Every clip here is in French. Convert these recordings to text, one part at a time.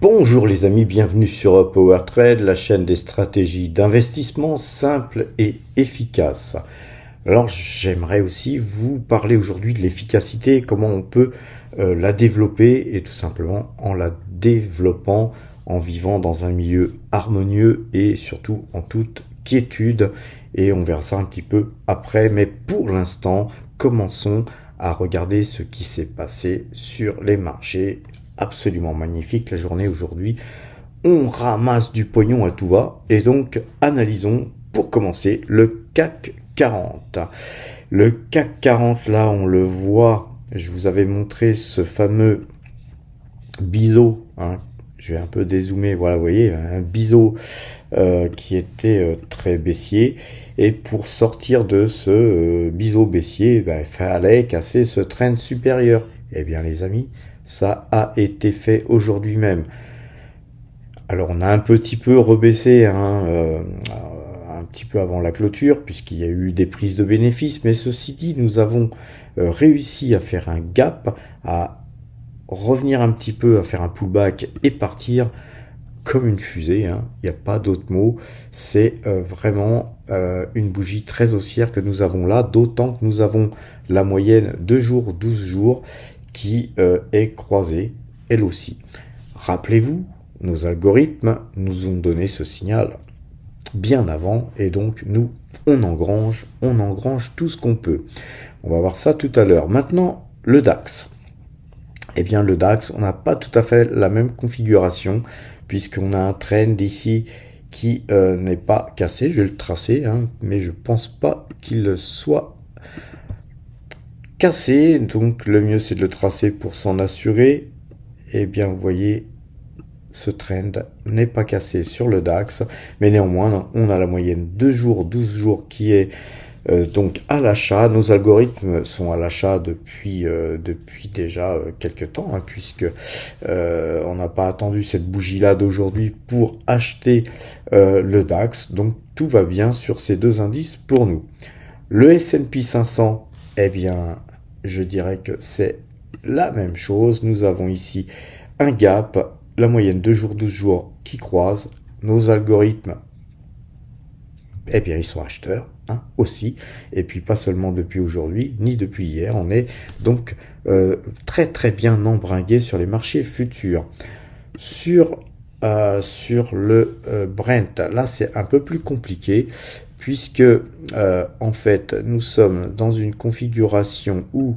Bonjour les amis, bienvenue sur Power Trade, la chaîne des stratégies d'investissement simples et efficaces. Alors j'aimerais aussi vous parler aujourd'hui de l'efficacité, comment on peut la développer et tout simplement en la développant, en vivant dans un milieu harmonieux et surtout en toute quiétude. Et on verra ça un petit peu après, mais pour l'instant, commençons à regarder ce qui s'est passé sur les marchés. Absolument magnifique la journée aujourd'hui. On ramasse du pognon à tout va. Et donc, analysons pour commencer le CAC 40. Le CAC 40, là, on le voit. Je vous avais montré ce fameux biseau. Je vais un peu dézoomer. Voilà, vous voyez, un biseau qui était très baissier. Et pour sortir de ce biseau baissier, il fallait casser ce trend supérieur. Eh bien, les amis, ça a été fait aujourd'hui même. Alors on a un petit peu rebaissé un petit peu avant la clôture puisqu'il y a eu des prises de bénéfices, mais ceci dit, nous avons réussi à faire un gap, à revenir un petit peu, à faire un pullback et partir comme une fusée. Il n'y a pas d'autre mot. C'est vraiment une bougie très haussière que nous avons là, d'autant que nous avons la moyenne 2 jours, 12 jours qui est croisée, elle aussi. Rappelez-vous, nos algorithmes nous ont donné ce signal bien avant, et donc nous, on engrange tout ce qu'on peut. On va voir ça tout à l'heure. Maintenant, le DAX. Eh bien, le DAX, on n'a pas tout à fait la même configuration, puisqu'on a un trend ici qui n'est pas cassé. Je vais le tracer, mais je pense pas qu'il soit cassé, donc le mieux c'est de le tracer pour s'en assurer. Et bien vous voyez, ce trend n'est pas cassé sur le DAX, mais néanmoins on a la moyenne 2 jours, 12 jours qui est donc à l'achat. Nos algorithmes sont à l'achat depuis déjà quelques temps, puisque on n'a pas attendu cette bougie là d'aujourd'hui pour acheter le DAX, donc tout va bien sur ces deux indices pour nous. Le S&P 500, eh bien, je dirais que c'est la même chose. Nous avons ici un gap, la moyenne 2 jours, 12 jours qui croisent. Nos algorithmes, eh bien, ils sont acheteurs aussi. Et puis, pas seulement depuis aujourd'hui, ni depuis hier. On est donc très, très bien embringué sur les marchés futurs. Sur le Brent, là, c'est un peu plus compliqué, puisque en fait nous sommes dans une configuration où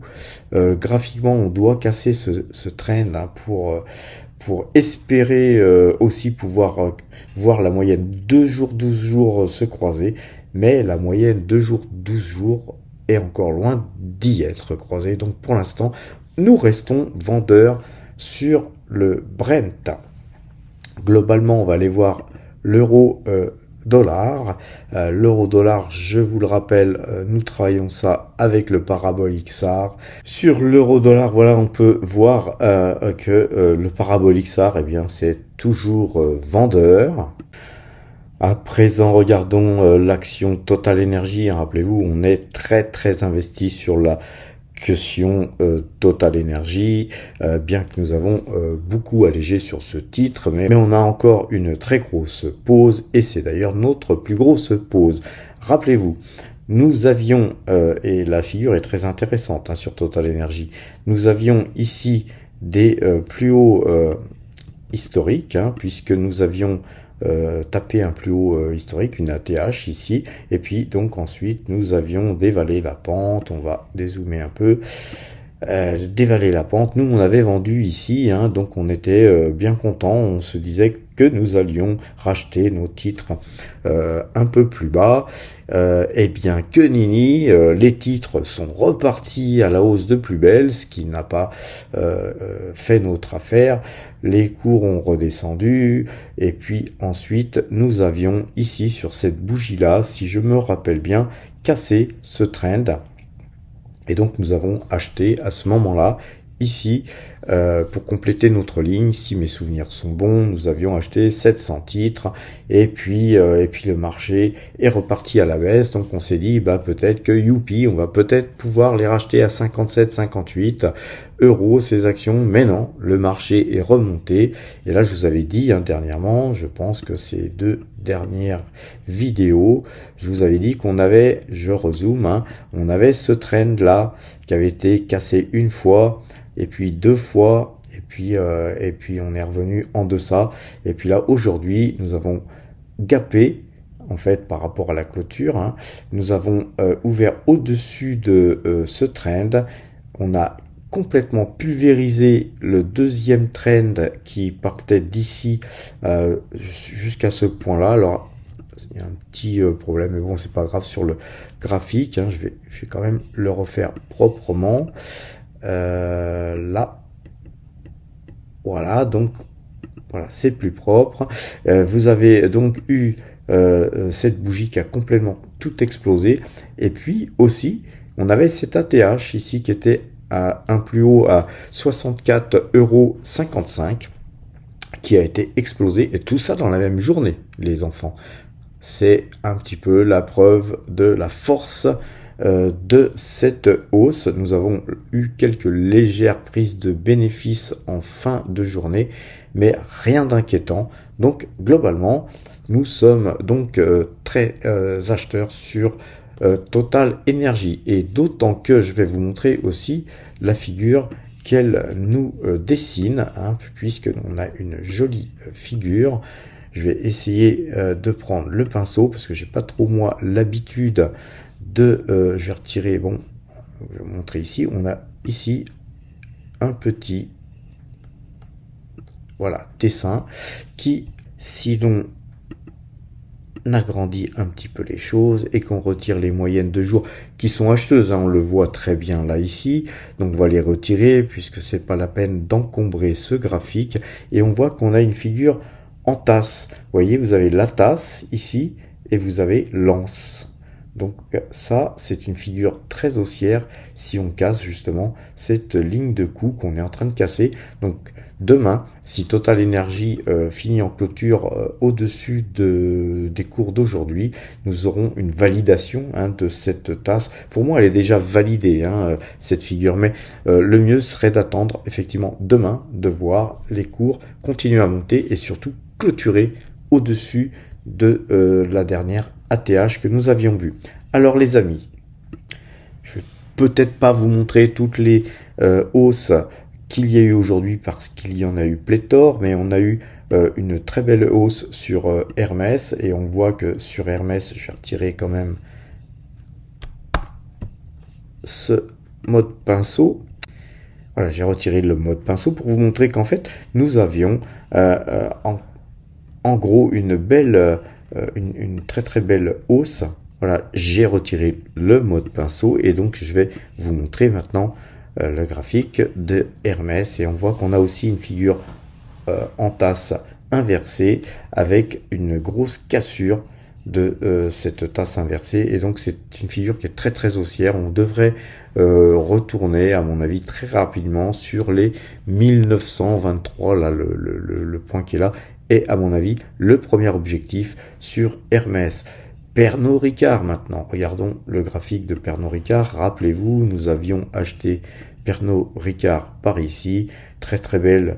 graphiquement on doit casser ce trend pour espérer aussi pouvoir voir la moyenne 2 jours 12 jours se croiser, mais la moyenne 2 jours 12 jours est encore loin d'y être croisée. Donc pour l'instant nous restons vendeurs sur le Brent. Globalement on va aller voir l'euro dollar. L'euro dollar, je vous le rappelle, nous travaillons ça avec le parabolique SAR. Sur l'euro dollar, voilà, on peut voir que le parabolique SAR, eh bien, c'est toujours vendeur. À présent, regardons l'action Total Energy. Rappelez-vous, on est très très investi sur la caution Total Energy, bien que nous avons beaucoup allégé sur ce titre, mais on a encore une très grosse pause, et c'est d'ailleurs notre plus grosse pause. Rappelez-vous, nous avions, et la figure est très intéressante sur Total Energy, nous avions ici des plus hauts historiques, puisque nous avions taper un plus haut historique, une ATH ici, et puis donc ensuite nous avions dévalé la pente. On va dézoomer un peu, dévaler la pente. Nous on avait vendu ici, donc on était bien content. On se disait que nous allions racheter nos titres un peu plus bas. Eh bien que nini, les titres sont repartis à la hausse de plus belle, ce qui n'a pas fait notre affaire. Les cours ont redescendu, et puis ensuite nous avions ici sur cette bougie là, si je me rappelle bien, cassé ce trend, et donc nous avons acheté à ce moment là, ici, pour compléter notre ligne, si mes souvenirs sont bons, nous avions acheté 700 titres et puis le marché est reparti à la baisse. Donc on s'est dit bah peut-être que youpi, on va peut-être pouvoir les racheter à 57, 58 euros ces actions, mais non, le marché est remonté. Et là je vous avais dit dernièrement, je pense que ces 2 dernières vidéos, je vous avais dit qu'on avait, je rezoome, on avait ce trend là qui avait été cassé une fois et puis 2 fois et puis on est revenu en deçà. Et puis là aujourd'hui nous avons gapé en fait par rapport à la clôture, nous avons ouvert au-dessus de ce trend. On a complètement pulvérisé le deuxième trend qui partait d'ici jusqu'à ce point là. Alors il y a un petit problème, mais bon c'est pas grave sur le graphique, je vais quand même le refaire proprement. Là voilà, donc voilà, c'est plus propre. Vous avez donc eu cette bougie qui a complètement tout explosé. Et puis aussi, on avait cet ATH ici qui était à un plus haut à 64,55 € qui a été explosé. Et tout ça dans la même journée, les enfants. C'est un petit peu la preuve de la force de cette hausse. Nous avons eu quelques légères prises de bénéfices en fin de journée, mais rien d'inquiétant. Donc globalement, nous sommes donc très acheteurs sur Total Energy, et d'autant que je vais vous montrer aussi la figure qu'elle nous dessine, puisque on a une jolie figure. Je vais essayer de prendre le pinceau parce que j'ai pas trop moi l'habitude de je vais retirer, bon je vais vous montrer ici, on a ici un petit voilà dessin qui, si l'on agrandit un petit peu les choses et qu'on retire les moyennes de jour qui sont acheteuses, on le voit très bien là ici, donc on va les retirer puisque c'est pas la peine d'encombrer ce graphique, et on voit qu'on a une figure en tasse. Vous voyez, vous avez la tasse ici et vous avez l'anse. Donc ça, c'est une figure très haussière si on casse justement cette ligne de coup qu'on est en train de casser. Donc demain, si Total Energy finit en clôture au-dessus des cours d'aujourd'hui, nous aurons une validation de cette tasse. Pour moi, elle est déjà validée, cette figure, mais le mieux serait d'attendre effectivement demain de voir les cours continuer à monter et surtout clôturer au-dessus de la dernière ATH que nous avions vue. Alors les amis, je vais peut-être pas vous montrer toutes les hausses qu'il y a eu aujourd'hui parce qu'il y en a eu pléthore, mais on a eu une très belle hausse sur Hermès, et on voit que sur Hermès, je vais retirer quand même ce mode pinceau. Voilà, j'ai retiré le mode pinceau pour vous montrer qu'en fait, nous avions en gros une belle, une très très belle hausse. Voilà, j'ai retiré le mode pinceau et donc je vais vous montrer maintenant le graphique de Hermès, et on voit qu'on a aussi une figure en tasse inversée avec une grosse cassure de cette tasse inversée, et donc c'est une figure qui est très très haussière. On devrait retourner à mon avis très rapidement sur les 1923, là le point qui est là, et à mon avis le premier objectif sur Hermès. Pernod Ricard maintenant, regardons le graphique de Pernod Ricard. Rappelez-vous, nous avions acheté Pernod Ricard par ici, très très belle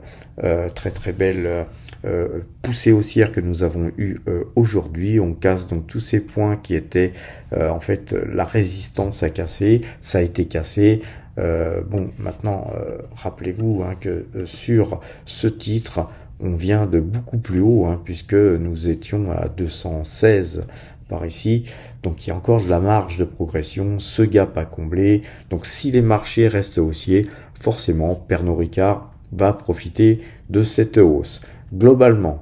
poussée haussière que nous avons eu aujourd'hui. On casse donc tous ces points qui étaient en fait la résistance à casser, ça a été cassé. Bon, maintenant rappelez-vous que sur ce titre on vient de beaucoup plus haut, puisque nous étions à 216 par ici, donc il y a encore de la marge de progression, ce gap à combler. Donc si les marchés restent haussiers, forcément Pernod Ricard va profiter de cette hausse. Globalement,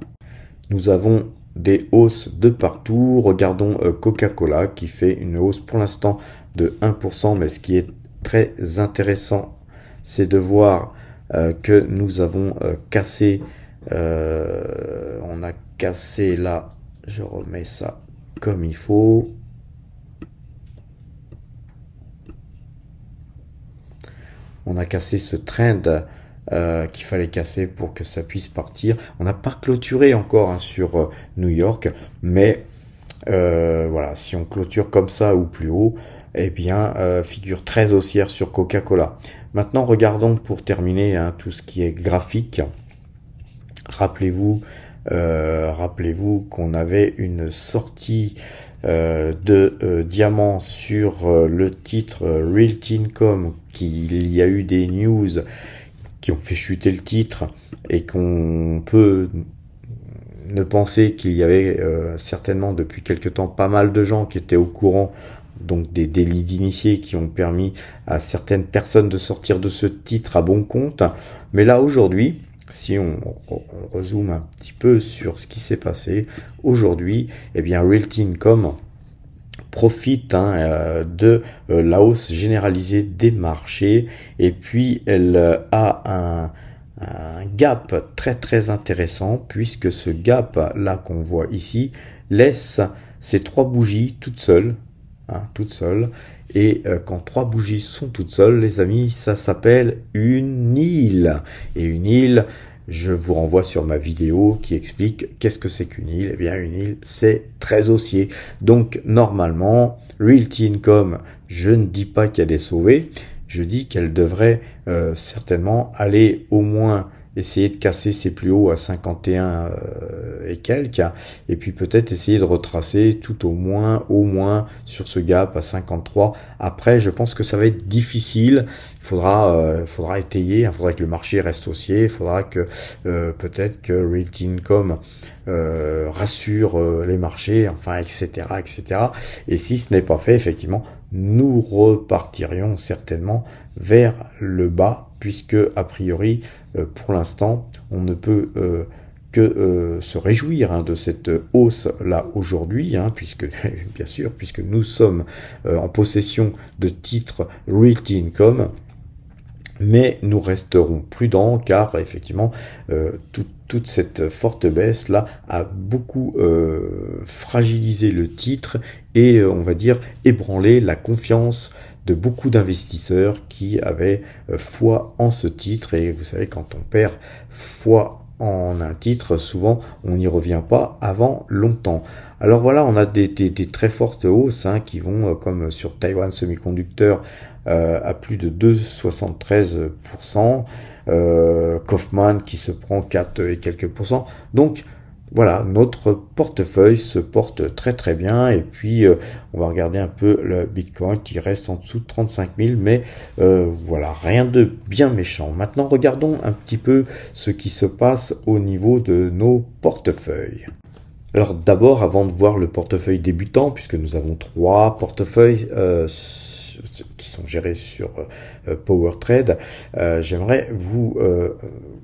nous avons des hausses de partout. Regardons Coca-Cola qui fait une hausse pour l'instant de 1%, mais ce qui est très intéressant, c'est de voir que nous avons cassé, on a cassé là, je remets ça comme il faut. on a cassé ce trend qu'il fallait casser pour que ça puisse partir. On n'a pas clôturé encore sur New York, mais voilà, si on clôture comme ça ou plus haut, eh bien, figure très haussière sur Coca-Cola. Maintenant, regardons pour terminer tout ce qui est graphique. Rappelez-vous qu'on avait une sortie de diamant sur le titre Realty Income, qu'il y a eu des news qui ont fait chuter le titre et qu'on peut ne penser qu'il y avait certainement depuis quelque temps pas mal de gens qui étaient au courant, donc des délits d'initiés qui ont permis à certaines personnes de sortir de ce titre à bon compte. Mais là aujourd'hui, si on rezoome un petit peu sur ce qui s'est passé aujourd'hui, eh bien Realty Income profite de la hausse généralisée des marchés, et puis elle a un gap très très intéressant, puisque ce gap là qu'on voit ici laisse ces trois bougies toutes seules, et quand trois bougies sont toutes seules, les amis, ça s'appelle une île. Et une île, je vous renvoie sur ma vidéo qui explique qu'est-ce que c'est qu'une île. Eh bien, une île, c'est très haussier. Donc, normalement, Realty Income, je ne dis pas qu'elle est sauvée, je dis qu'elle devrait certainement aller au moins essayer de casser ses plus hauts à 51 et quelques, et puis peut-être essayer de retracer tout au moins sur ce gap à 53. Après, je pense que ça va être difficile. Il faudra étayer, il faudra que le marché reste haussier, il faudra que peut-être que Realty Income rassure les marchés, enfin, etc., etc. Et si ce n'est pas fait, effectivement, nous repartirions certainement vers le bas, puisque a priori, pour l'instant, on ne peut que se réjouir de cette hausse là aujourd'hui, puisque bien sûr, puisque nous sommes en possession de titres Realty Income, mais nous resterons prudents, car effectivement toute cette forte baisse là a beaucoup fragilisé le titre et on va dire ébranlé la confiance de beaucoup d'investisseurs qui avaient foi en ce titre. Et vous savez, quand on perd foi en un titre, souvent on n'y revient pas avant longtemps. Alors voilà, on a des très fortes hausses qui vont, comme sur Taiwan Semiconductor, à plus de 2,73%, Kaufman qui se prend 4 et quelques pourcents. Donc voilà, notre portefeuille se porte très très bien, et puis on va regarder un peu le Bitcoin qui reste en dessous de 35 000, mais voilà, rien de bien méchant. Maintenant, regardons un petit peu ce qui se passe au niveau de nos portefeuilles. Alors d'abord, avant de voir le portefeuille débutant, puisque nous avons 3 portefeuilles qui sont gérés sur PowerTrade, j'aimerais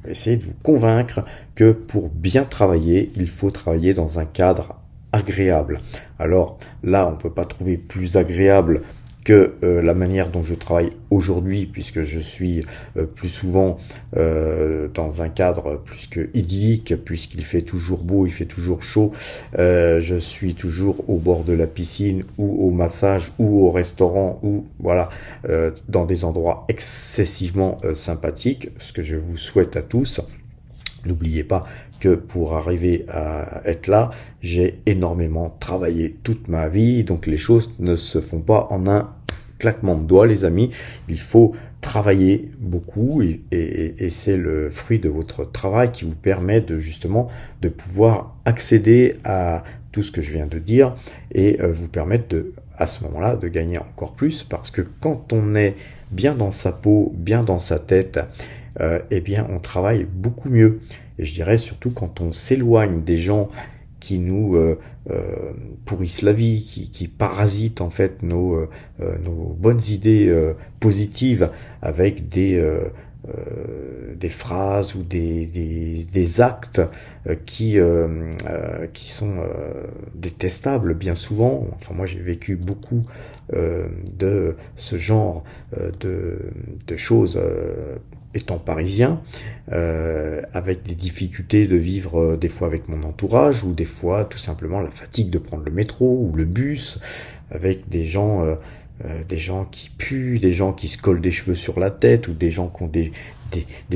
essayer de vous convaincre que pour bien travailler, il faut travailler dans un cadre agréable. Alors là, on ne peut pas trouver plus agréable que la manière dont je travaille aujourd'hui, puisque je suis plus souvent dans un cadre plus que idyllique, puisqu'il fait toujours beau, il fait toujours chaud, je suis toujours au bord de la piscine ou au massage ou au restaurant, ou voilà, dans des endroits excessivement sympathiques, ce que je vous souhaite à tous. N'oubliez pas que pour arriver à être là, j'ai énormément travaillé toute ma vie, donc les choses ne se font pas en un claquement de doigts, les amis. Il faut travailler beaucoup, et c'est le fruit de votre travail qui vous permet justement de pouvoir accéder à tout ce que je viens de dire, et vous permettre à ce moment-là de gagner encore plus, parce que quand on est bien dans sa peau, bien dans sa tête, eh bien on travaille beaucoup mieux. Et je dirais surtout quand on s'éloigne des gens qui nous pourrissent la vie, qui parasitent en fait nos bonnes idées positives avec des phrases ou des actes qui sont détestables bien souvent. Enfin, moi j'ai vécu beaucoup de ce genre de choses étant parisien, avec des difficultés de vivre des fois avec mon entourage, ou des fois tout simplement la fatigue de prendre le métro ou le bus, avec des gens des gens qui puent, des gens qui se collent des cheveux sur la tête, ou des gens qui ont des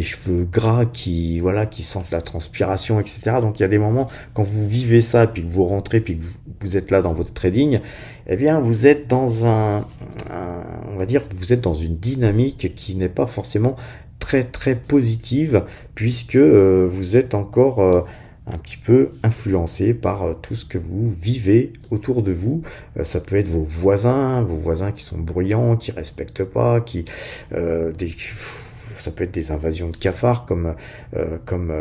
cheveux gras, qui sentent la transpiration, etc. Donc il y a des moments, quand vous vivez ça, puis que vous rentrez, puis que vous êtes là dans votre trading, eh bien vous êtes dans on va dire, vous êtes dans une dynamique qui n'est pas forcément très très positive, puisque vous êtes encore un petit peu influencé par tout ce que vous vivez autour de vous. Ça peut être vos voisins qui sont bruyants, qui respectent pas, ça peut être des invasions de cafards, comme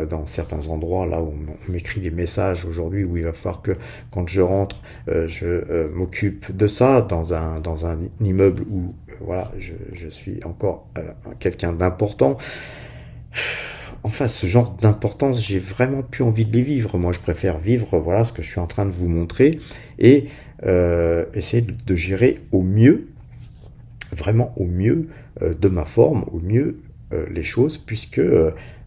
dans certains endroits là où on m'écrit des messages aujourd'hui, où il va falloir que quand je rentre, je m'occupe de ça dans un immeuble où voilà, je suis encore quelqu'un d'important. Enfin, ce genre d'importance, j'ai vraiment plus envie de les vivre. Moi, je préfère vivre, voilà, ce que je suis en train de vous montrer, et essayer de gérer au mieux, vraiment au mieux de ma forme, au mieux les choses, puisque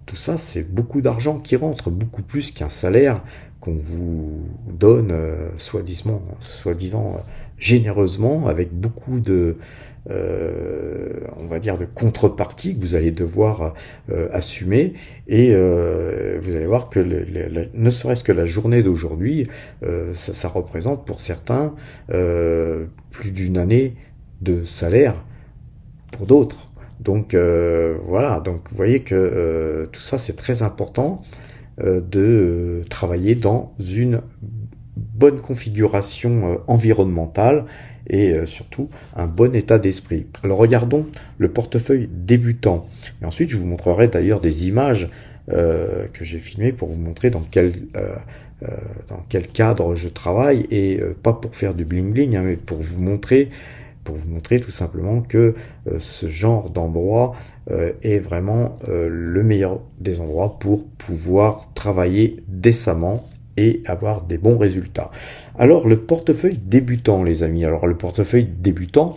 tout ça, c'est beaucoup d'argent qui rentre, beaucoup plus qu'un salaire qu'on vous donne, soi-disant généreusement, avec beaucoup de on va dire de contrepartie que vous allez devoir assumer, et vous allez voir que ne serait-ce que la journée d'aujourd'hui, ça représente pour certains plus d'une année de salaire pour d'autres. Donc voilà, donc vous voyez que tout ça c'est très important de travailler dans une bonne configuration environnementale, et surtout un bon état d'esprit. Alors regardons le portefeuille débutant, et ensuite je vous montrerai d'ailleurs des images que j'ai filmées pour vous montrer dans quel cadre je travaille, et pas pour faire du bling bling, hein, mais pour vous montrer tout simplement que ce genre d'endroit est vraiment le meilleur des endroits pour pouvoir travailler décemment et avoir des bons résultats. Alors le portefeuille débutant, les amis, alors le portefeuille débutant,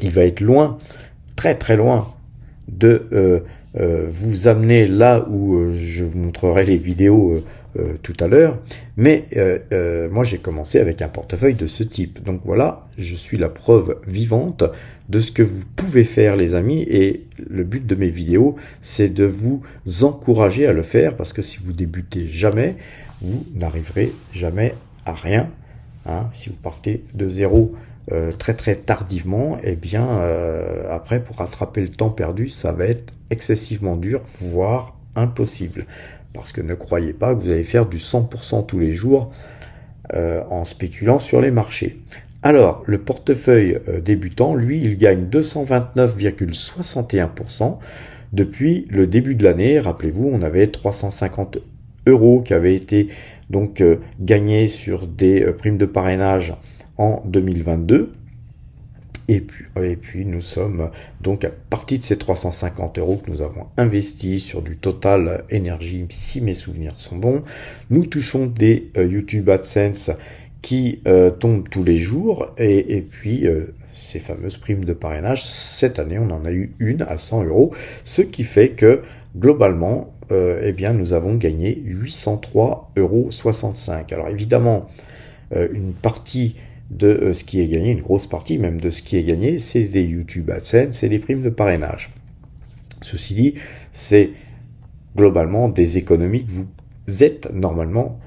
il va être loin, très très loin de vous amener là où je vous montrerai les vidéos tout à l'heure, mais moi j'ai commencé avec un portefeuille de ce type. Donc voilà, je suis la preuve vivante de ce que vous pouvez faire, les amis, et le but de mes vidéos, c'est de vous encourager à le faire, parce que si vous débutez jamais, vous n'arriverez jamais à rien, hein. Si vous partez de zéro très très tardivement, et bien après, pour rattraper le temps perdu, ça va être excessivement dur, voire impossible. Parce que ne croyez pas que vous allez faire du 100% tous les jours en spéculant sur les marchés. Alors, le portefeuille débutant, lui, il gagne 229,61% depuis le début de l'année. Rappelez-vous, on avait 350 € qui avaient été donc gagnés sur des primes de parrainage en 2022. Et puis nous sommes donc à partir de ces 350 € que nous avons investis sur du Total Energy, si mes souvenirs sont bons. Nous touchons des YouTube AdSense qui tombent tous les jours, et puis ces fameuses primes de parrainage. Cette année, on en a eu une à 100 €, ce qui fait que globalement, eh bien, nous avons gagné 803,65 €. Alors évidemment, une partie de ce qui est gagné, une grosse partie même de ce qui est gagné, c'est des YouTube AdSense, c'est des primes de parrainage. Ceci dit, c'est globalement des économies que vous êtes normalement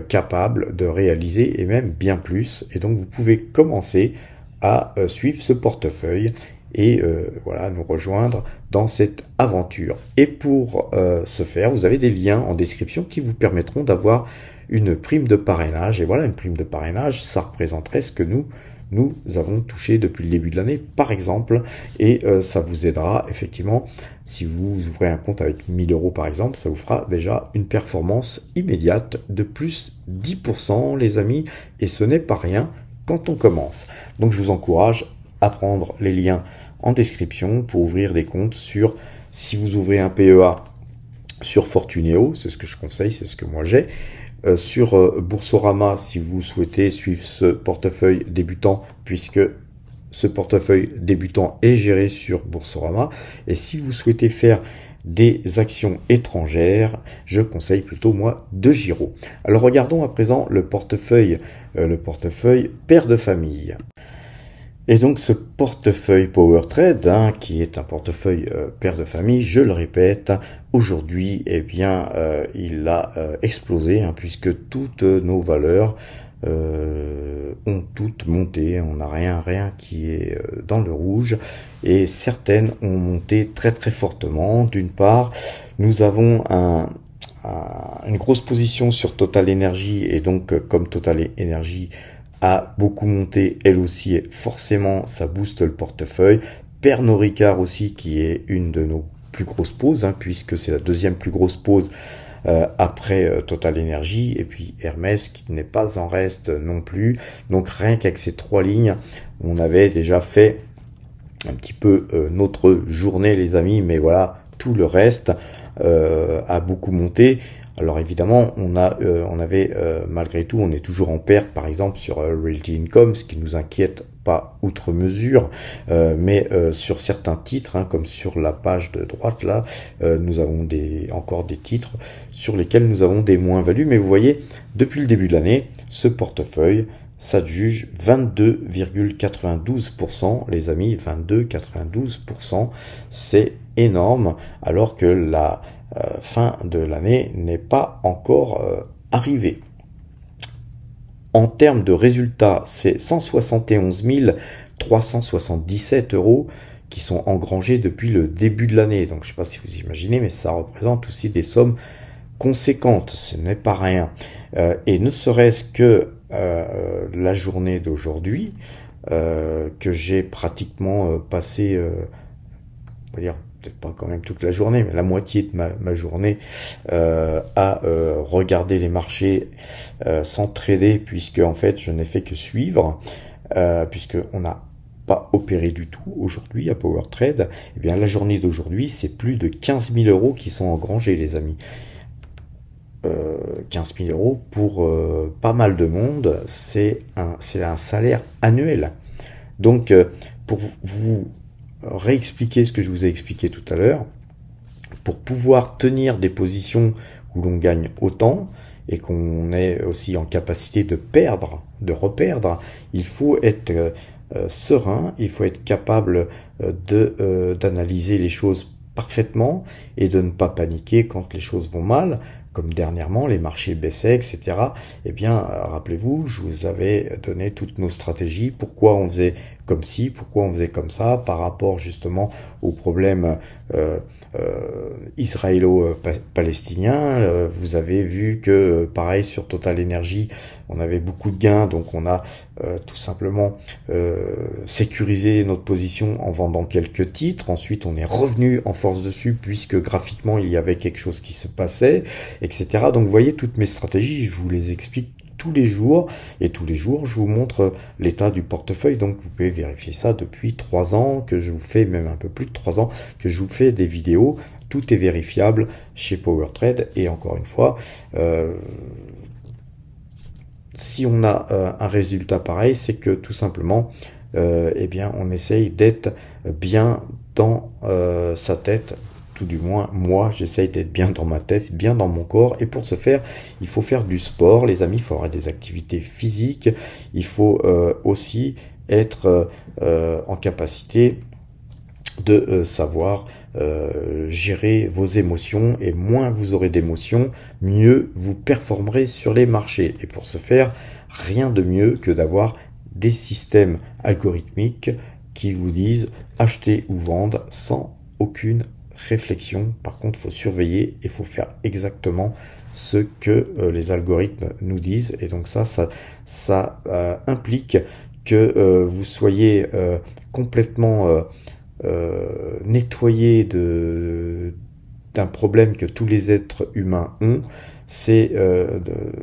capable de réaliser, et même bien plus. Et donc vous pouvez commencer à suivre ce portefeuille et voilà, nous rejoindre dans cette aventure. Et pour ce faire, vous avez des liens en description qui vous permettront d'avoir une prime de parrainage. Et voilà, une prime de parrainage, ça représenterait ce que nous avons touché depuis le début de l'année, par exemple, et ça vous aidera effectivement. Si vous ouvrez un compte avec 1000 € par exemple, ça vous fera déjà une performance immédiate de plus 10%, les amis, et ce n'est pas rien quand on commence. Donc je vous encourage à prendre les liens en description pour ouvrir des comptes si vous ouvrez un PEA sur Fortuneo, c'est ce que je conseille, c'est ce que moi j'ai. Sur Boursorama, si vous souhaitez suivre ce portefeuille débutant, puisque ce portefeuille débutant est géré sur Boursorama. Et si vous souhaitez faire des actions étrangères, je conseille plutôt moi DEGIRO. Alors regardons à présent le portefeuille père de famille. Et donc ce portefeuille PowerTrade, hein, qui est un portefeuille père de famille, je le répète, aujourd'hui, eh bien, il a explosé, hein, puisque toutes nos valeurs ont toutes monté. On n'a rien qui est dans le rouge, et certaines ont monté très très fortement. D'une part, nous avons une grosse position sur Total Energy, et donc comme Total Energy a beaucoup monté, elle aussi, forcément ça booste le portefeuille. Pernod Ricard aussi, qui est une de nos plus grosses pauses, hein, puisque c'est la deuxième plus grosse pause après Total Energy, et puis Hermès qui n'est pas en reste non plus. Donc rien qu'avec ces trois lignes, on avait déjà fait un petit peu notre journée, les amis, mais voilà, tout le reste a beaucoup monté. Alors évidemment, on avait malgré tout, on est toujours en perte, par exemple sur Realty Income, ce qui nous inquiète pas outre mesure, mais sur certains titres, hein, comme sur la page de droite là, nous avons encore des titres sur lesquels nous avons des moins-values. Mais vous voyez, depuis le début de l'année, ce portefeuille s'adjuge 22,92%, les amis, 22,92%, c'est énorme, alors que la fin de l'année n'est pas encore arrivée. En termes de résultats, c'est 171 377 € qui sont engrangés depuis le début de l'année. Donc je ne sais pas si vous imaginez, mais ça représente aussi des sommes conséquentes, ce n'est pas rien. Et ne serait-ce que la journée d'aujourd'hui, que j'ai pratiquement passé, on va dire, peut-être pas quand même toute la journée, mais la moitié de ma journée à regarder les marchés sans trader, puisque en fait je n'ai fait que suivre, puisque on n'a pas opéré du tout aujourd'hui à PowerTrade. Et bien la journée d'aujourd'hui, c'est plus de 15 000 € qui sont engrangés, les amis. 15 000 € pour pas mal de monde, c'est un salaire annuel. Donc pour vous réexpliquer ce que je vous ai expliqué tout à l'heure, pour pouvoir tenir des positions où l'on gagne autant et qu'on est aussi en capacité de perdre, de reperdre, il faut être serein, il faut être capable d'analyser les choses parfaitement et de ne pas paniquer quand les choses vont mal, comme dernièrement les marchés baissaient, etc. Eh bien, rappelez-vous, je vous avais donné toutes nos stratégies, pourquoi on faisait comme ci, pourquoi on faisait comme ça, par rapport justement aux problèmes israélo-palestiniens. Vous avez vu que, pareil, sur Total Energy, on avait beaucoup de gains, donc on a tout simplement sécurisé notre position en vendant quelques titres. Ensuite, on est revenu en force dessus, puisque graphiquement, il y avait quelque chose qui se passait, etc. Donc, vous voyez, toutes mes stratégies, je vous les explique tous les jours, et tous les jours je vous montre l'état du portefeuille. Donc vous pouvez vérifier ça depuis 3 ans que je vous fais, même un peu plus de 3 ans que je vous fais des vidéos. Tout est vérifiable chez PowerTrade, et encore une fois, si on a un résultat pareil, c'est que tout simplement eh bien on essaye d'être bien dans sa tête. Tout du moins, moi, j'essaye d'être bien dans ma tête, bien dans mon corps. Et pour ce faire, il faut faire du sport, les amis. Il faut avoir des activités physiques. Il faut aussi être en capacité de savoir gérer vos émotions. Et moins vous aurez d'émotions, mieux vous performerez sur les marchés. Et pour ce faire, rien de mieux que d'avoir des systèmes algorithmiques qui vous disent acheter ou vendre sans aucune réflexion. Par contre, il faut surveiller et il faut faire exactement ce que les algorithmes nous disent. Et donc ça implique que vous soyez complètement nettoyé d'un problème que tous les êtres humains ont. C'est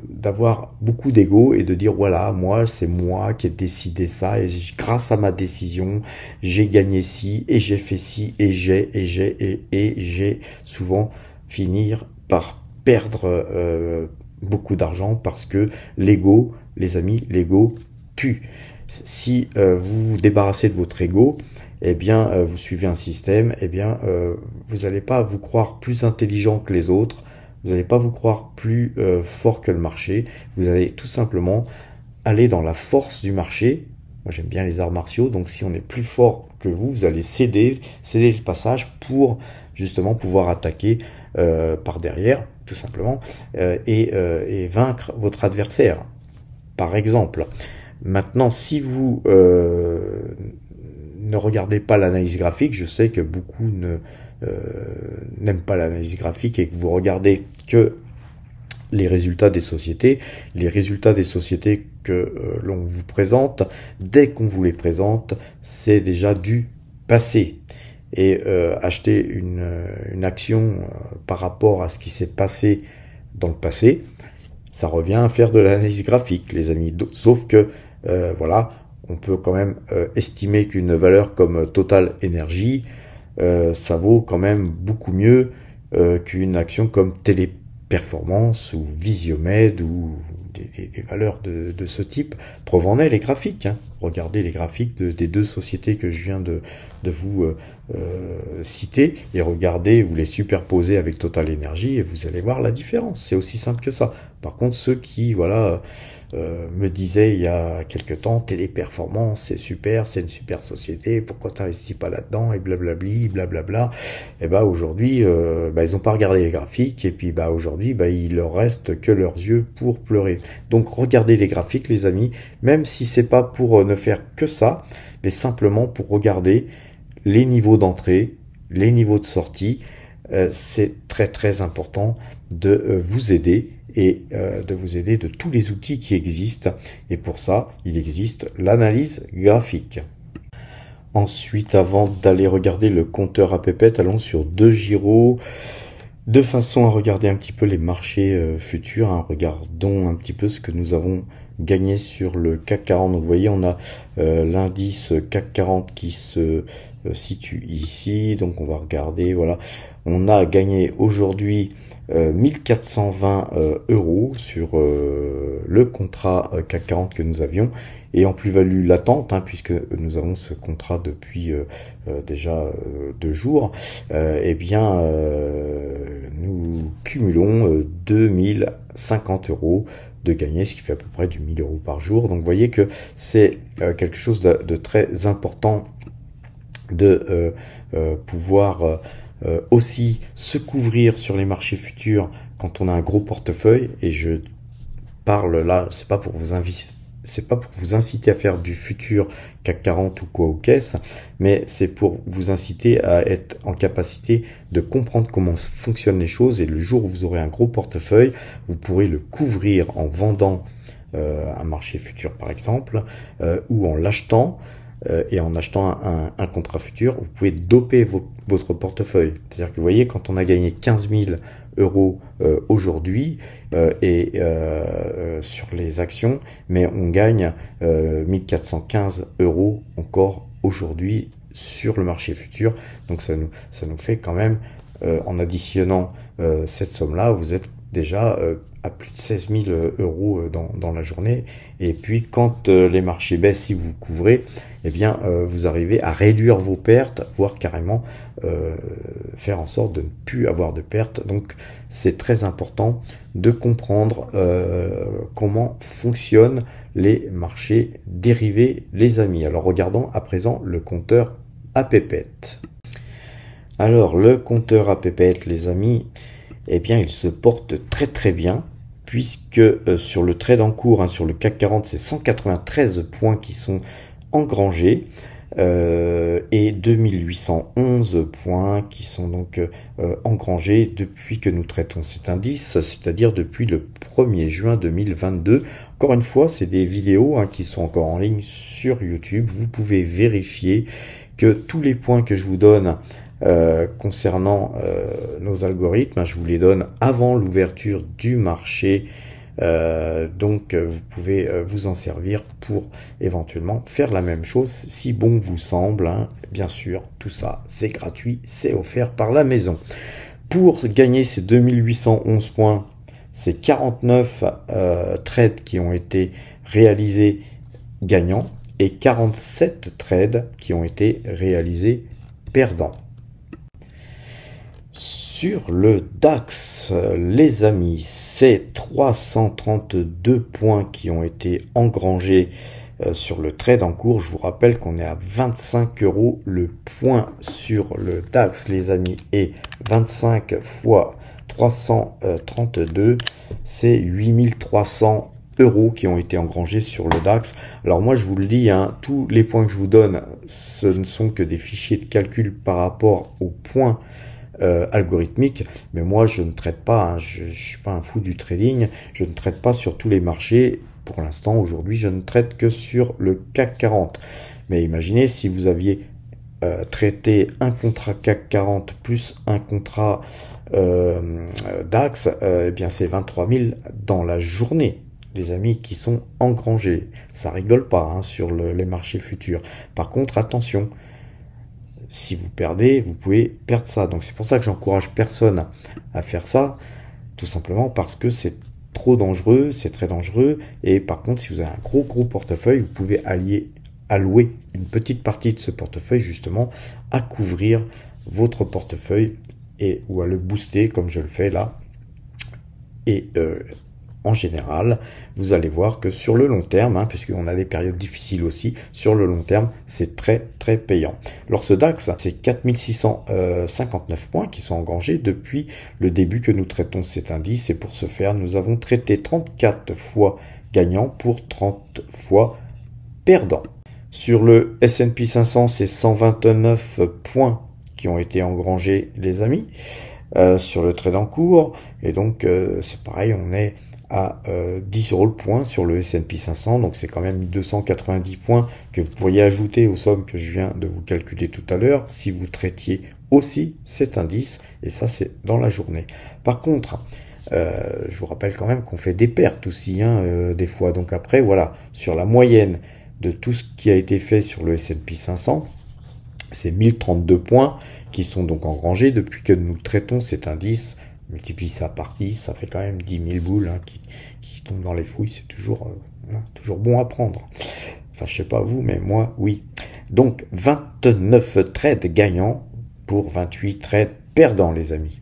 d'avoir beaucoup d'ego et de dire voilà, moi c'est moi qui ai décidé ça, et grâce à ma décision j'ai gagné ci et j'ai fait ci et j'ai souvent finir par perdre beaucoup d'argent, parce que l'ego, les amis, l'ego tue. Si vous vous débarrassez de votre ego, eh bien vous suivez un système, eh bien vous n'allez pas vous croire plus intelligent que les autres. Vous n'allez pas vous croire plus fort que le marché. Vous allez tout simplement aller dans la force du marché Moi, j'aime bien les arts martiaux, donc si on est plus fort que vous, vous allez céder le passage pour justement pouvoir attaquer par derrière, tout simplement, et vaincre votre adversaire, par exemple. Maintenant, si vous ne regardez pas l'analyse graphique, je sais que beaucoup n'aiment pas l'analyse graphique et que vous regardez que les résultats des sociétés. Les résultats des sociétés que l'on vous présente, dès qu'on vous les présente, c'est déjà du passé. Et acheter une action par rapport à ce qui s'est passé dans le passé, ça revient à faire de l'analyse graphique, les amis. Sauf que, voilà, on peut quand même estimer qu'une valeur comme Total Energy, ça vaut quand même beaucoup mieux qu'une action comme Téléperformance ou Visiomed ou des valeurs de ce type. Preuve en est les graphiques. Hein. Regardez les graphiques des deux sociétés que je viens de vous citer et regardez, vous les superposez avec Total Energy et vous allez voir la différence. C'est aussi simple que ça. Par contre, ceux qui, voilà, me disaient il y a quelque temps, Téléperformance, c'est super, c'est une super société, pourquoi t'investis pas là-dedans, et blablabli, blablabla. Et bah aujourd'hui, ils ont pas regardé les graphiques, et puis bah aujourd'hui, il leur reste que leurs yeux pour pleurer. Donc regardez les graphiques, les amis, même si c'est pas pour ne faire que ça, mais simplement pour regarder les niveaux d'entrée, les niveaux de sortie. C'est très très important de vous aider et de vous aider de tous les outils qui existent. Et pour ça, il existe l'analyse graphique. Ensuite, avant d'aller regarder le compteur à pépette, allons sur 2GIRO. De façon à regarder un petit peu les marchés futurs, hein. Regardons un petit peu ce que nous avons gagné sur le CAC 40. Donc vous voyez, on a l'indice CAC 40 qui se situe ici. Donc on va regarder, voilà. On a gagné aujourd'hui 1420 euros sur le contrat CAC 40 que nous avions, et en plus-value latente, hein, puisque nous avons ce contrat depuis déjà 2 jours, nous cumulons 2050 euros de gagner, ce qui fait à peu près du 1000 euros par jour. Donc vous voyez que c'est quelque chose de très important de pouvoir aussi se couvrir sur les marchés futurs quand on a un gros portefeuille. Et je parle là, c'est pas pour vous inciter à faire du futur CAC 40 ou quoi aux caisses, mais c'est pour vous inciter à être en capacité de comprendre comment fonctionnent les choses, et le jour où vous aurez un gros portefeuille, vous pourrez le couvrir en vendant un marché futur par exemple, ou en l'achetant. Et en achetant un contrat futur, vous pouvez doper votre portefeuille. C'est-à-dire que vous voyez, quand on a gagné 15 000 euros aujourd'hui sur les actions, mais on gagne 1415 euros encore aujourd'hui sur le marché futur. Donc ça nous fait quand même, en additionnant cette somme-là, vous êtes déjà à plus de 16 000 euros dans la journée. Et puis quand les marchés baissent, si vous couvrez, eh bien vous arrivez à réduire vos pertes, voire carrément faire en sorte de ne plus avoir de pertes. Donc c'est très important de comprendre comment fonctionnent les marchés dérivés, les amis. Alors regardons à présent le compteur à pépette. Alors le compteur à pépette, les amis, eh bien, il se porte très très bien, puisque sur le trade en cours, hein, sur le CAC 40, c'est 193 points qui sont engrangés, et 2811 points qui sont donc engrangés depuis que nous traitons cet indice, c'est-à-dire depuis le 1er juin 2022. Encore une fois, c'est des vidéos qui sont encore en ligne sur YouTube. Vous pouvez vérifier que tous les points que je vous donne concernant nos algorithmes, je vous les donne avant l'ouverture du marché. Donc vous pouvez vous en servir pour éventuellement faire la même chose si bon vous semble, hein. Bien sûr, tout ça c'est gratuit, c'est offert par la maison. Pour gagner ces 2811 points, c'est 49 trades qui ont été réalisés gagnants et 47 trades qui ont été réalisés perdants. Sur le DAX, les amis, c'est 332 points qui ont été engrangés sur le trade en cours. Je vous rappelle qu'on est à 25 € le point sur le DAX, les amis, et 25 fois 332, c'est 8300 € qui ont été engrangés sur le DAX. Alors moi je vous le dis, hein, tous les points que je vous donne, ce ne sont que des fichiers de calcul par rapport aux points algorithmiques, mais moi je ne traite pas, hein, je suis pas un fou du trading, je ne traite pas sur tous les marchés. Pour l'instant, aujourd'hui, je ne traite que sur le CAC 40. Mais imaginez si vous aviez traité un contrat CAC 40 plus un contrat DAX, eh bien c'est 23 000 dans la journée, les amis, qui sont engrangés. Ça rigole pas, hein, sur les marchés futurs. Par contre, attention, si vous perdez, vous pouvez perdre ça. Donc c'est pour ça que j'encourage personne à faire ça, tout simplement parce que c'est trop dangereux, c'est très dangereux. Et par contre, si vous avez un gros portefeuille, vous pouvez allouer une petite partie de ce portefeuille justement à couvrir votre portefeuille ou à le booster comme je le fais là. Et en général, vous allez voir que sur le long terme, hein, puisqu'on a des périodes difficiles aussi, sur le long terme, c'est très payant. Alors ce DAX, c'est 4659 points qui sont engrangés depuis le début que nous traitons cet indice. Et pour ce faire, nous avons traité 34 fois gagnant pour 30 fois perdant. Sur le S&P 500, c'est 129 points qui ont été engrangés, les amis, sur le trade en cours. Et donc, c'est pareil, on est à 10 € le point sur le S&P 500, donc c'est quand même 290 points que vous pourriez ajouter aux sommes que je viens de vous calculer tout à l'heure si vous traitiez aussi cet indice, et ça c'est dans la journée. Par contre, je vous rappelle quand même qu'on fait des pertes aussi, hein, des fois, donc après voilà, sur la moyenne de tout ce qui a été fait sur le S&P 500, c'est 1032 points qui sont donc engrangés depuis que nous traitons cet indice. Multiplie ça par 10, ça fait quand même 10 000 boules, hein, qui tombent dans les fouilles. C'est toujours bon à prendre. Enfin, je sais pas vous, mais moi, oui. Donc, 29 trades gagnants pour 28 trades perdants, les amis.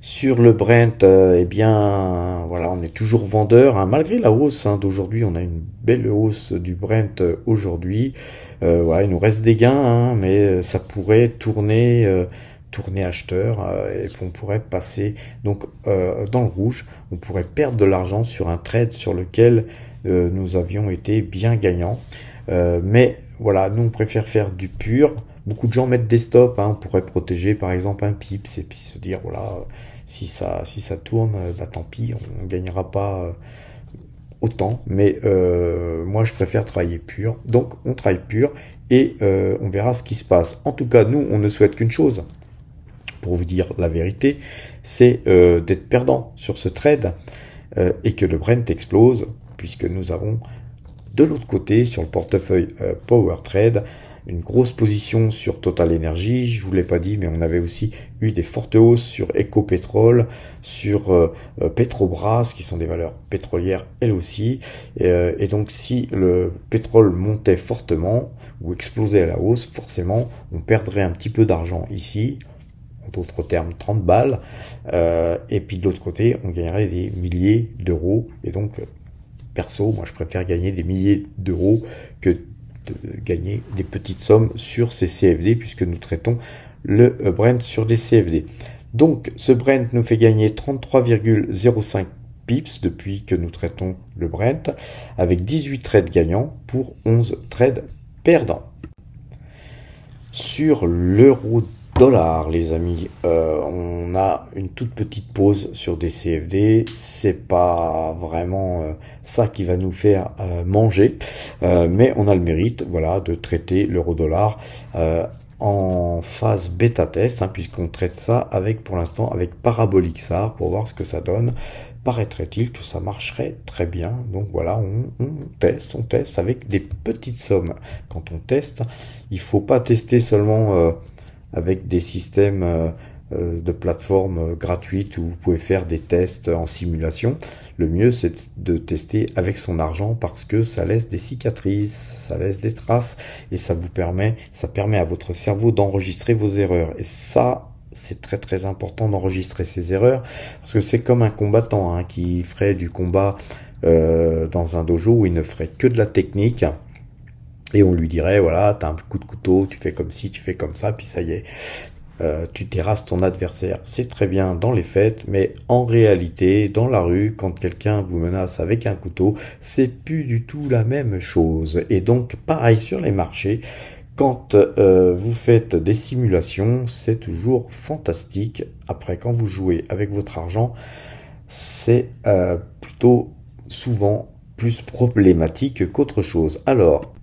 Sur le Brent, eh bien, voilà, on est toujours vendeur, hein, malgré la hausse, hein, d'aujourd'hui. On a une belle hausse du Brent aujourd'hui. Voilà, il nous reste des gains, hein, mais ça pourrait tourner acheteur, et on pourrait passer donc dans le rouge. On pourrait perdre de l'argent sur un trade sur lequel nous avions été bien gagnants. Mais voilà, nous on préfère faire du pur. Beaucoup de gens mettent des stops, hein, on pourrait protéger par exemple un pips et puis se dire voilà, si ça tourne, bah tant pis, on gagnera pas autant. Mais moi je préfère travailler pur, donc on travaille pur et on verra ce qui se passe. En tout cas, nous on ne souhaite qu'une chose, pour vous dire la vérité, c'est d'être perdant sur ce trade et que le Brent explose, puisque nous avons de l'autre côté sur le portefeuille Power Trade une grosse position sur Total Energy. Je vous l'ai pas dit, mais on avait aussi eu des fortes hausses sur Ecopetrol, sur Petrobras, qui sont des valeurs pétrolières elles aussi. Et donc si le pétrole montait fortement ou explosait à la hausse, forcément on perdrait un petit peu d'argent ici, en d'autres termes 30 balles, et puis de l'autre côté on gagnerait des milliers d'euros. Et donc perso, moi je préfère gagner des milliers d'euros que de gagner des petites sommes sur ces CFD, puisque nous traitons le Brent sur des CFD. Donc ce Brent nous fait gagner 33,05 pips depuis que nous traitons le Brent, avec 18 trades gagnants pour 11 trades perdants. Sur l'euro dollar, les amis, on a une toute petite pause sur des CFD. C'est pas vraiment ça qui va nous faire manger, mais on a le mérite, voilà, de traiter l'euro dollar en phase bêta test, hein, puisqu'on traite ça avec, pour l'instant, avec Parabolic SAR pour voir ce que ça donne. Paraîtrait-il que ça marcherait très bien. Donc voilà, on teste avec des petites sommes. Quand on teste, il faut pas tester seulement avec des systèmes de plateformes gratuites où vous pouvez faire des tests en simulation. Le mieux, c'est de tester avec son argent, parce que ça laisse des cicatrices, ça laisse des traces, et ça permet à votre cerveau d'enregistrer vos erreurs. Et ça, c'est très important d'enregistrer ses erreurs, parce que c'est comme un combattant, hein, qui ferait du combat dans un dojo où il ne ferait que de la technique. Et on lui dirait, voilà, t'as un coup de couteau, tu fais comme ci, tu fais comme ça, puis ça y est, tu terrasses ton adversaire. C'est très bien dans les fêtes, mais en réalité, dans la rue, quand quelqu'un vous menace avec un couteau, c'est plus du tout la même chose. Et donc, pareil sur les marchés, quand vous faites des simulations, c'est toujours fantastique. Après, quand vous jouez avec votre argent, c'est plutôt souvent plus problématique qu'autre chose. Alors,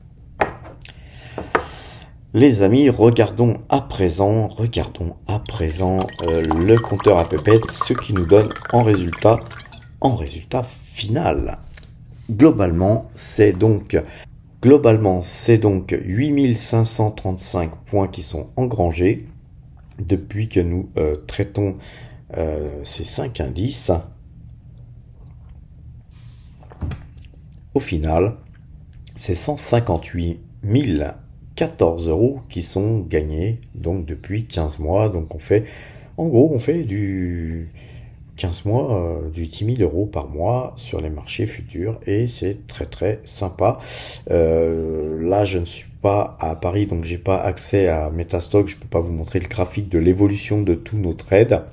les amis, regardons à présent le compteur à pépette, ce qui nous donne en résultat final. Globalement, c'est donc 8535 points qui sont engrangés depuis que nous traitons ces 5 indices. Au final, c'est 158 014 € qui sont gagnés donc depuis 15 mois. Donc on fait du 15 mois, du 10 000 € par mois sur les marchés futurs et c'est très très sympa. Là je ne suis pas à Paris donc j'ai pas accès à Metastock, je peux pas vous montrer le graphique de l'évolution de tous nos trades,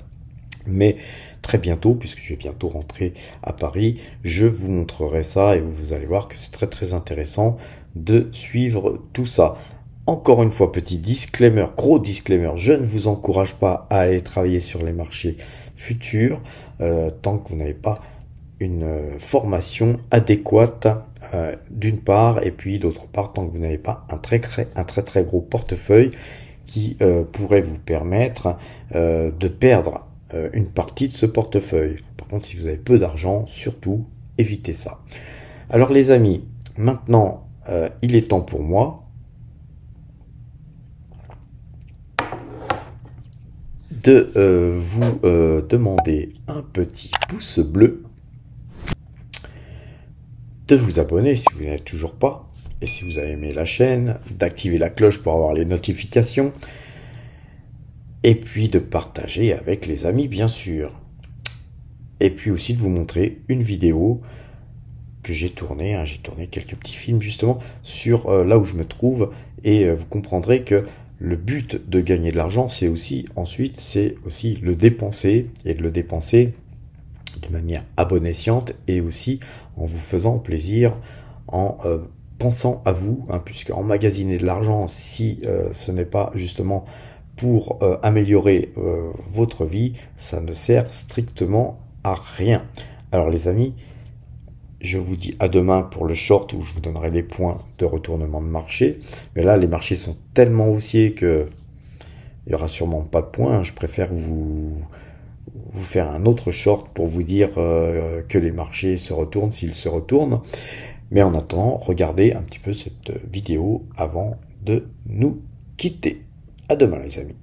mais très bientôt, puisque je vais bientôt rentrer à Paris, je vous montrerai ça et vous allez voir que c'est très très intéressant de suivre tout ça. Encore une fois, petit disclaimer, gros disclaimer, je ne vous encourage pas à aller travailler sur les marchés futurs tant que vous n'avez pas une formation adéquate d'une part, et puis d'autre part, tant que vous n'avez pas un très très gros portefeuille qui pourrait vous permettre de perdre une partie de ce portefeuille. Par contre, si vous avez peu d'argent, surtout, évitez ça. Alors les amis, maintenant, il est temps pour moi de vous demander un petit pouce bleu, de vous abonner si vous n'êtes toujours pas, et si vous avez aimé la chaîne, d'activer la cloche pour avoir les notifications, et puis de partager avec les amis bien sûr. Et puis aussi de vous montrer une vidéo que j'ai tournée, j'ai tourné quelques petits films justement sur là où je me trouve, et vous comprendrez que le but de gagner de l'argent, c'est aussi le dépenser, et de le dépenser de manière à bon escient, et aussi en vous faisant plaisir, en pensant à vous, puisque emmagasiner de l'argent, si ce n'est pas justement pour améliorer votre vie, ça ne sert strictement à rien. Alors les amis, je vous dis à demain pour le short où je vous donnerai les points de retournement de marché. Mais là, les marchés sont tellement haussiers que il n'y aura sûrement pas de points. Je préfère vous faire un autre short pour vous dire que les marchés se retournent s'ils se retournent. Mais en attendant, regardez un petit peu cette vidéo avant de nous quitter. À demain les amis.